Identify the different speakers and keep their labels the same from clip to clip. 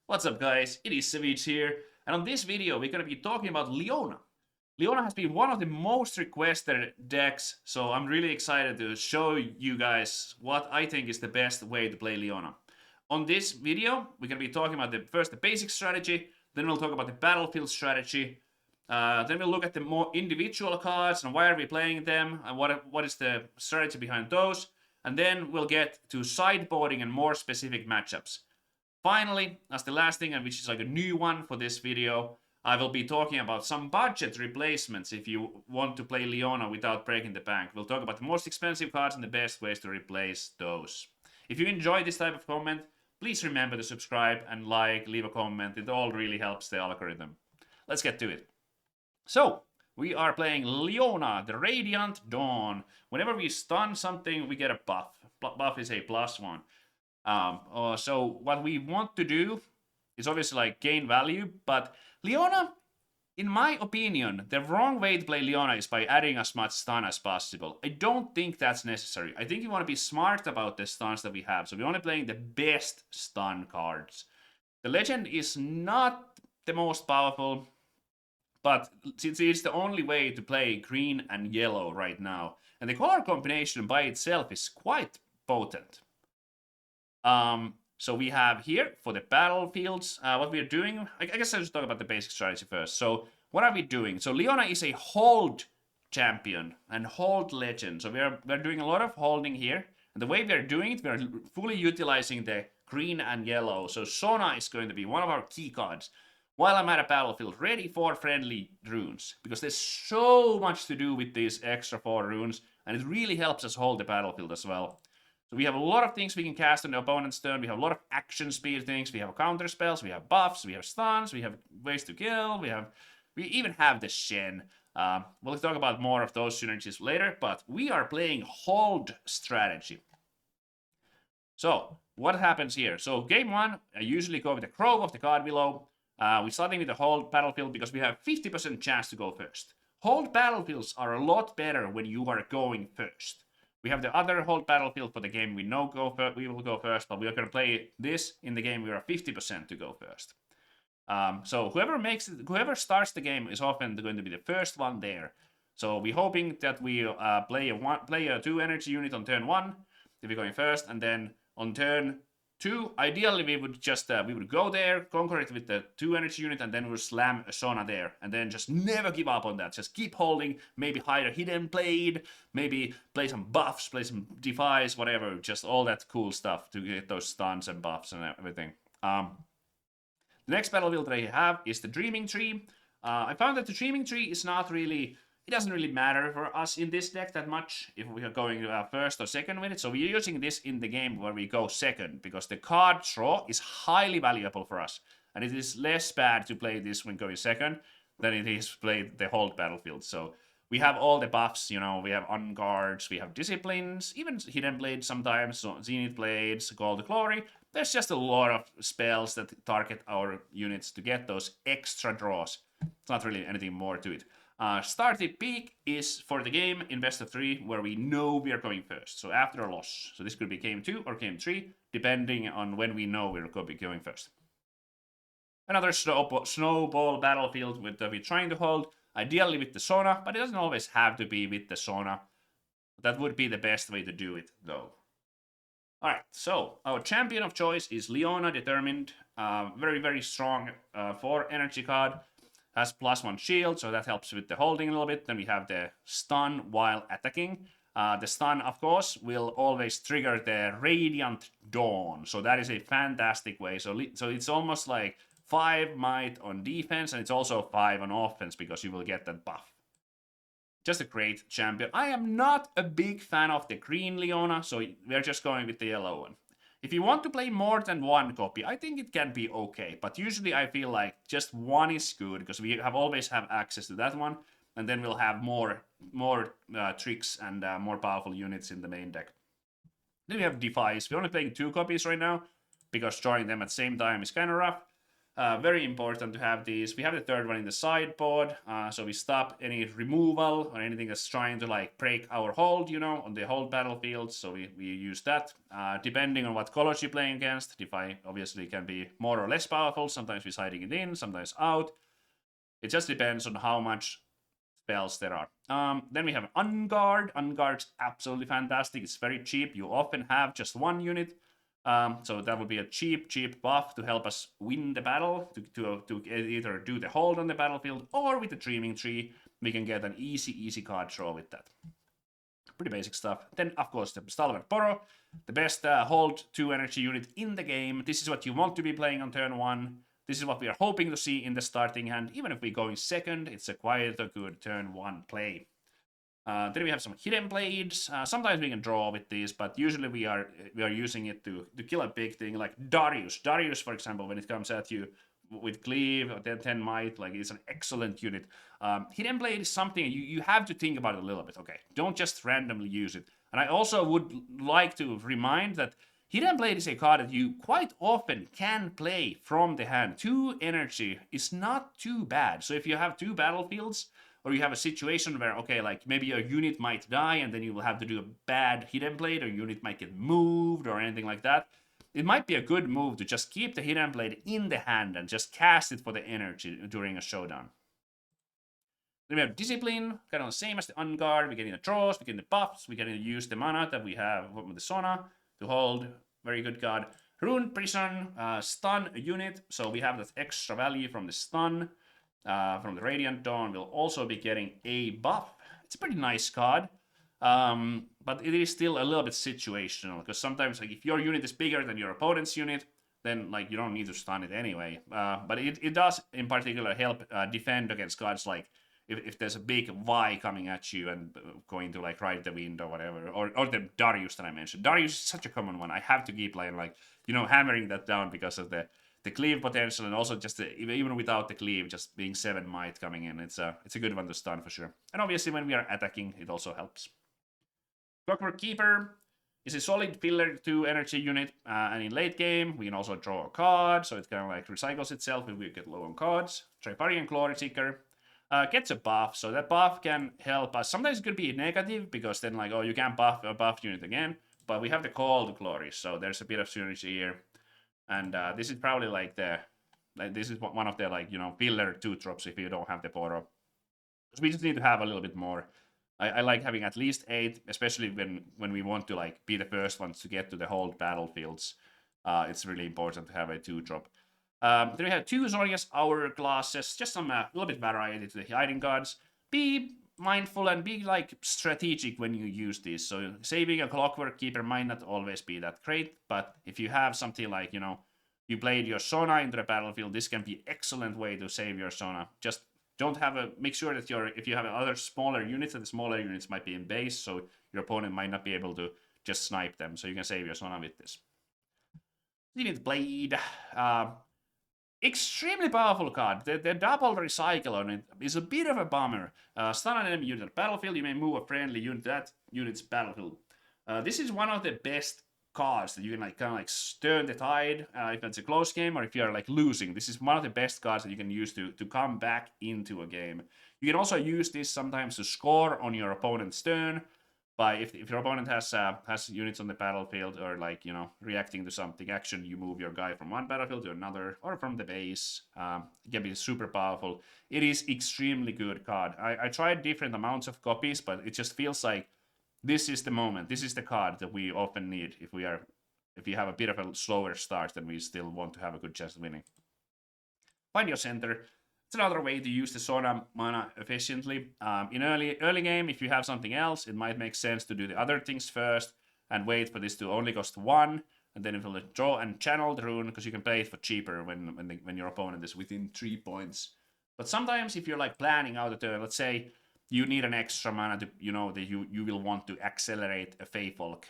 Speaker 1: What's up, guys? It is Savjz here, and on this video we're going to be talking about Leona. Leona has been one of the most requested decks, so I'm really excited to show you guys what I think is the best way to play Leona. On this video, we're going to be talking about the basic strategy, then we'll talk about the battlefield strategy, then we'll look at the more individual cards and why are we playing them, and what is the strategy behind those, and then we'll get to sideboarding and more specific matchups. Finally, as the last thing, and which is like a new one for this video, I will be talking about some budget replacements if you want to play Leona without breaking the bank. We'll talk about the most expensive cards and the best ways to replace those. If you enjoy this type of comment, please remember to subscribe and like, leave a comment. It all really helps the algorithm. Let's get to it. So, we are playing Leona, the Radiant Dawn. Whenever we stun something, we get a buff. Buff is a +1. So what we want to do is obviously like gain value, but Leona, in my opinion, the wrong way to play Leona is by adding as much stun as possible. I don't think that's necessary. I think you want to be smart about the stuns that we have. So we want to playing the best stun cards. The legend is not the most powerful, but it's the only way to play green and yellow right now. And the color combination by itself is quite potent. So we have here for the battlefields, what we're doing. I guess I'll just talk about the basic strategy first. So what are we doing? So Leona is a hold champion and hold legend. So we're doing a lot of holding here. And the way we're doing it, we're fully utilizing the green and yellow. So Sona is going to be one of our key cards while I'm at a battlefield ready for friendly runes. Because there's so much to do with these extra 4 runes. And it really helps us hold the battlefield as well. So we have a lot of things we can cast on the opponent's turn. We have a lot of action speed things. We have counter spells. We have buffs. We have stuns. We have ways to kill. We even have the Shen. We'll talk about more of those synergies later. But we are playing hold strategy. So what happens here? So game 1, I usually go with the Crow of the card below. We're starting with the hold battlefield because we have 50% chance to go first. Hold battlefields are a lot better when you are going first. We have the other hold battlefield for the game we know we will go first, but we are going to play this in the game we are 50% to go first. So whoever starts the game is often going to be the first one there. So we're hoping that we play a 2 energy unit on turn 1 if we're going first, and then on turn 2, ideally we would just we would go there, conquer it with the 2 energy unit, and then we'll slam a Sona there, and then just never give up on that. Just keep holding, maybe hide a hidden blade, maybe play some buffs, play some defies, whatever, just all that cool stuff to get those stuns and buffs and everything. The next battlefield that I have is the Dreaming Tree. I found that the Dreaming Tree is not really... It doesn't really matter for us in this deck that much if we are going first or second with it. So we're using this in the game where we go second because the card draw is highly valuable for us. And it is less bad to play this when going second than it is to play the hold battlefield. So we have all the buffs, you know, we have unguards, we have disciplines, even hidden blades sometimes, so zenith blades, gold glory. There's just a lot of spells that target our units to get those extra draws. It's not really anything more to it. Starting peak is for the game in best of 3 where we know we are going first. So after a loss. So this could be game 2 or game 3 depending on when we know we're going to be going first. Another snowball battlefield with we're trying to hold, ideally with the Sona, but it doesn't always have to be with the Sona. That would be the best way to do it though. Alright, so our champion of choice is Leona Determined. Very, very strong 4 energy card. Has +1 shield, so that helps with the holding a little bit. Then we have the stun while attacking. The stun, of course, will always trigger the Radiant Dawn. So that is a fantastic way. So it's almost like 5 might on defense, and it's also 5 on offense because you will get that buff. Just a great champion. I am not a big fan of the green Leona, so we're just going with the yellow one. If you want to play more than 1 copy, I think it can be okay. But usually I feel like just 1 is good because we always have access to that one. And then we'll have more tricks and more powerful units in the main deck. Then we have Defies. We're only playing 2 copies right now because drawing them at the same time is kind of rough. Very important to have these. We have the third one in the sideboard, so we stop any removal or anything that's trying to like break our hold, you know, on the hold battlefield. So we use that. Depending on what colors you're playing against, Defy obviously can be more or less powerful. Sometimes we're siding it in, sometimes out. It just depends on how much spells there are. Then we have Unguard. Unguard's absolutely fantastic. It's very cheap. You often have just one unit. So that would be a cheap buff to help us win the battle, to either do the hold on the battlefield, or with the Dreaming Tree, we can get an easy card draw with that. Pretty basic stuff. Then, of course, the Stalwart Poro, the best hold 2 energy unit in the game. This is what you want to be playing on turn 1. This is what we are hoping to see in the starting hand. Even if we go in second, it's quite a good turn 1 play. Then we have some Hidden Blades. Sometimes we can draw with these, but usually we are using it to kill a big thing, like Darius. Darius, for example, when it comes at you with Cleave or 10 Might, like it's an excellent unit. Hidden Blade is something you have to think about it a little bit, okay? Don't just randomly use it. And I also would like to remind that Hidden Blade is a card that you quite often can play from the hand. 2 energy is not too bad. So if you have 2 battlefields, or you have a situation where, okay, like maybe a unit might die and then you will have to do a bad Hidden Blade, or unit might get moved or anything like that, it might be a good move to just keep the Hidden Blade in the hand and just cast it for the energy during a showdown. Then we have Discipline, kind of the same as the Unguard. We're getting the draws, we're getting the buffs, we're getting to use the mana that we have with the Sona to hold. Very good card. Rune Prison, stun unit, so we have that extra value from the stun. From the Radiant Dawn, we'll also be getting a buff. It's a pretty nice card, but it is still a little bit situational, because sometimes like if your unit is bigger than your opponent's unit, then like you don't need to stun it anyway. But it does in particular help defend against cards like if there's a big Y coming at you and going to like right the wind or whatever, or the Darius that I mentioned. Darius is such a common one. I have to keep like hammering that down because of the cleave potential, and also just even without the cleave, just being 7 might coming in, it's a good one to stun for sure. And obviously when we are attacking, it also helps. Clockwork Keeper is a solid filler 2 energy unit, and in late game we can also draw a card, so it kind of like recycles itself if we get low on cards. Triparian Glory Seeker gets a buff, so that buff can help us. Sometimes it could be negative, because then like, oh, you can't buff a buff unit again, but we have the Call to Glory, so there's a bit of synergy here. And this is probably like this is one of the filler 2 drops if you don't have the Poro. So we just need to have a little bit more. I like having at least 8, especially when we want to like be the first ones to get to the whole battlefields. It's really important to have a 2 drop. Then we have 2 Zonia's Hourglasses, just some little bit variety to the hiding cards. Be mindful and be like strategic when you use these. So saving a Clockwork Keeper might not always be that great, but if you have something like, you played your Sona into the battlefield, this can be excellent way to save your Sona. Just don't make sure that if you have other smaller units, that the smaller units might be in base, so your opponent might not be able to just snipe them, so you can save your Sona with this. Zenith Blade, extremely powerful card. The double recycle on it is a bit of a bummer. Stun an enemy unit on the battlefield, you may move a friendly unit to that unit's battlefield. This is one of the best cards that you can like kind of like turn the tide if it's a close game, or if you're like losing. This is one of the best cards that you can use to come back into a game. You can also use this sometimes to score on your opponent's turn. But if your opponent has units on the battlefield, or like reacting to something action, you move your guy from one battlefield to another, or from the base. It can be super powerful. It is extremely good card. I tried different amounts of copies, but it just feels like this is the moment. This is the card that we often need if you have a bit of a slower start, then we still want to have a good chance of winning. Find your center. It's another way to use the Sona mana efficiently. In early game, if you have something else, it might make sense to do the other things first and wait for this to only cost 1, and then it will draw and channel the rune, because you can play it for cheaper when your opponent is within 3 points. But sometimes if you're like planning out a turn, let's say you need an extra mana to, that you will want to accelerate a Feyfolk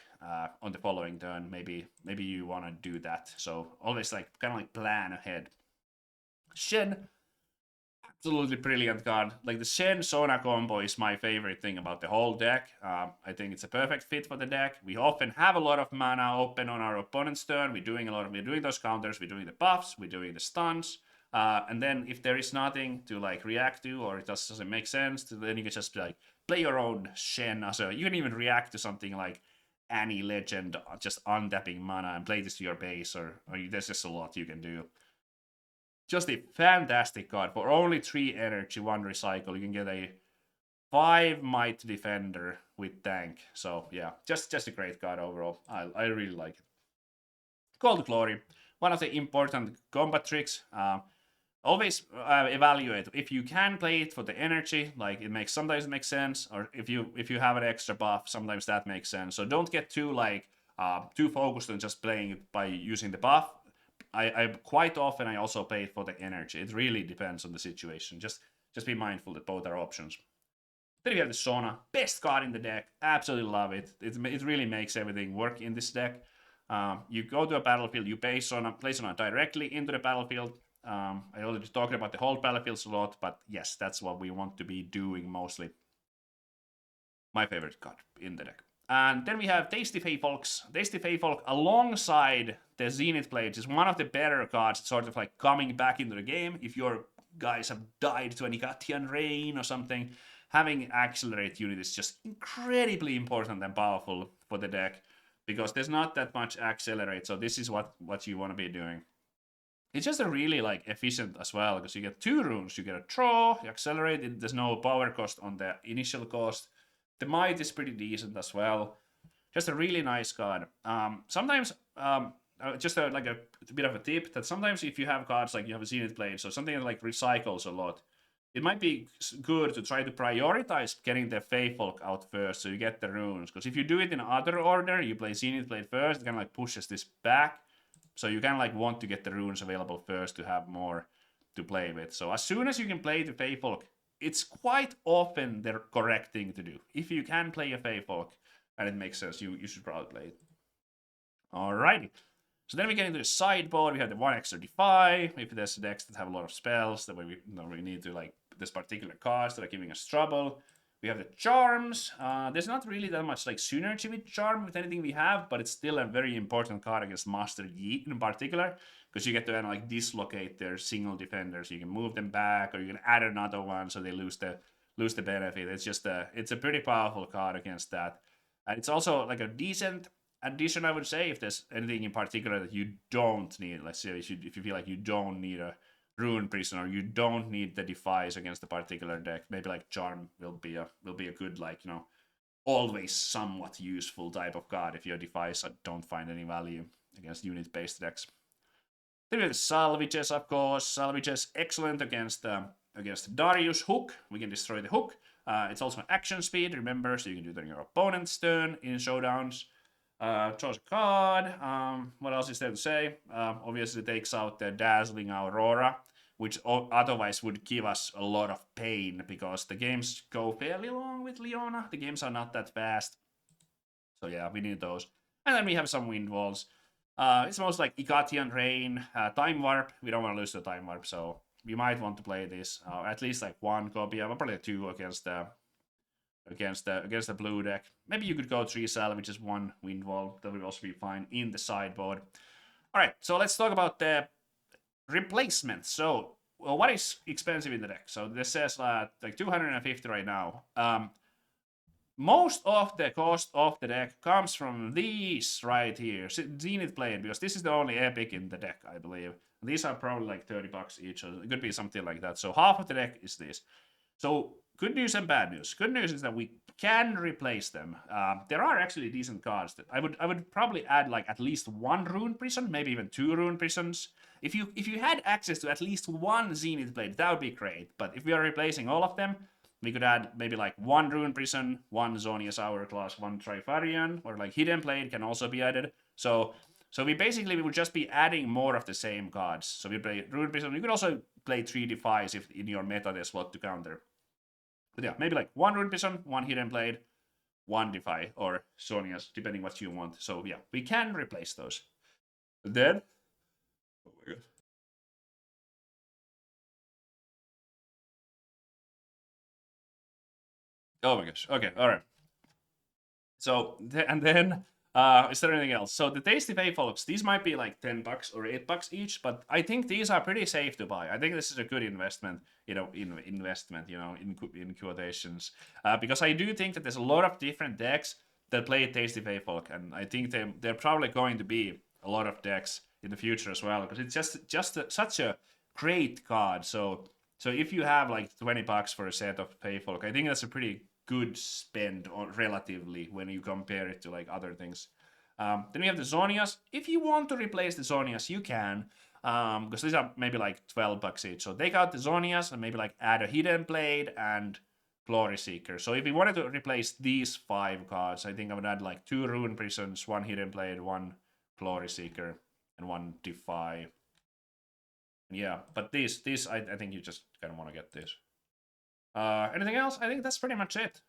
Speaker 1: on the following turn. Maybe you want to do that. So always like kind of like plan ahead. Shen, absolutely brilliant card. Like the Shen Sona combo is my favorite thing about the whole deck. I think it's a perfect fit for the deck. We often have a lot of mana open on our opponent's turn. We're doing those counters. We're doing the buffs. We're doing the stuns. And then if there is nothing to like react to, or it just doesn't make sense, then you can just like play your own Shen. So you can even react to something like any legend, just untapping mana and play this to your base, or there's just a lot you can do. Just a fantastic card. For only 3 energy, 1 recycle, you can get a 5 might defender with tank. So yeah, just a great card overall. I really like it. Cold Glory, one of the important combat tricks. Always evaluate if you can play it for the energy, like sometimes it makes sense, or if you have an extra buff, sometimes that makes sense. So don't get too too focused on just playing it by using the buff. I quite often I also play it for the energy. It really depends on the situation. Just be mindful that both are options. Then we have the Sona, best card in the deck. Absolutely love it. It really makes everything work in this deck. You go to a battlefield, you place Sona directly into the battlefield. I already talked about the whole battlefields a lot, but yes, that's what we want to be doing mostly. My favorite card in the deck. And then we have Tasty Feyfolks. Tasty Feyfolk alongside the Zenith Blades is one of the better cards, sort of like coming back into the game. If your guys have died to an Igatian Rain or something, having Accelerate unit is just incredibly important and powerful for the deck, because there's not that much Accelerate, so this is what you want to be doing. It's just a really like efficient as well, because you get 2 runes, you get a draw, you accelerate, there's no power cost on the initial cost. The might is pretty decent as well. Just a really nice card. Sometimes, just a bit of a tip, that sometimes if you have cards like you have a Zenith Blade, so something that like recycles a lot, it might be good to try to prioritize getting the Feyfolk out first, so you get the runes. Because if you do it in other order, you play Zenith Blade first, it kind of like pushes this back. So you kind of like want to get the runes available first to have more to play with. So as soon as you can play the Feyfolk, it's quite often the correct thing to do. If you can play a Feyfolk and it makes sense, you should probably play it. Alrighty. So then we get into the sideboard. We have the 1 extra defy. If there's decks that have a lot of spells, that way we need to like this particular cards that are giving us trouble. We have the charms. There's not really that much like synergy with charm with anything we have, but it's still a very important card against Master Yi in particular, because you get to kind of like dislocate their single defenders. You can move them back, or you can add another one so they lose the benefit. It's just it's a pretty powerful card against that, and it's also like a decent addition, I would say, if there's anything in particular that you don't need. Let's say if you feel like you don't need a Rune Prison, or you don't need the defies against a particular deck, maybe like Charm will be a good, like, you know, always somewhat useful type of card if your defies don't find any value against unit based decks. Then we have the Salvages, of course. Salvages excellent against Darius Hook. We can destroy the hook. It's also action speed, remember, so you can do it on your opponent's turn in showdowns. Draws a card. What else is there to say? Obviously takes out the Dazzling Aurora, which otherwise would give us a lot of pain, because the games go fairly long with Leona. The games are not that fast. So yeah, we need those. And then we have some Wind Walls. It's most like Igatian Rain, Time Warp. We don't want to lose the Time Warp, so we might want to play this. At least like 1 copy, probably 2 against the blue deck. Maybe you could go 3 Salvages, 1 Wind Wall. That would also be fine in the sideboard. Alright, so let's talk about the replacements. So, well, what is expensive in the deck? So this says like 250 right now. Most of the cost of the deck comes from these right here, Zenith Blade, because this is the only epic in the deck, I believe. These are probably like $30 each, or it could be something like that. So half of the deck is this. So good news and bad news. Good news is that we can replace them. There are actually decent cards. That I would probably add like at least 1 Rune Prison, maybe even 2 Rune Prisons. If you had access to at least 1 Zenith Blade, that would be great. But if we are replacing all of them, we could add maybe like 1 Rune Prison, 1 Zonia's Hourglass, 1 Trifarian, or like Hidden Blade can also be added. So we would just be adding more of the same cards. So we play Rune Prison. You could also play 3 Defies if in your meta there's what to counter. But yeah, maybe like 1 Rune Prison, 1 Hidden Blade, 1 Defy, or Sonia's, depending what you want. So yeah, we can replace those. Then, oh my god. Oh my gosh. Okay, all right. So and then Is there anything else? So the Tasty Fae folks, these might be like $10 or $8 each, but I think these are pretty safe to buy. I think this is a good investment, in quotations, because I do think that there's a lot of different decks that play Tasty Fae folk, and I think they're probably going to be a lot of decks in the future as well, because it's such a great card. So if you have like $20 for a set of Fae folk, I think that's a pretty good spend or relatively when you compare it to like other things. Then we have the Zonias. If you want to replace the Zonias, you can, because these are maybe like $12 each. So take out the Zonias and maybe like add a Hidden Blade and Glory Seeker. So if you wanted to replace these 5 cards, I think I would add like 2 Rune Prisons, 1 Hidden Blade, 1 Glory Seeker, and 1 Defy. Yeah, but these I think you just kind of want to get this. Anything else? I think that's pretty much it.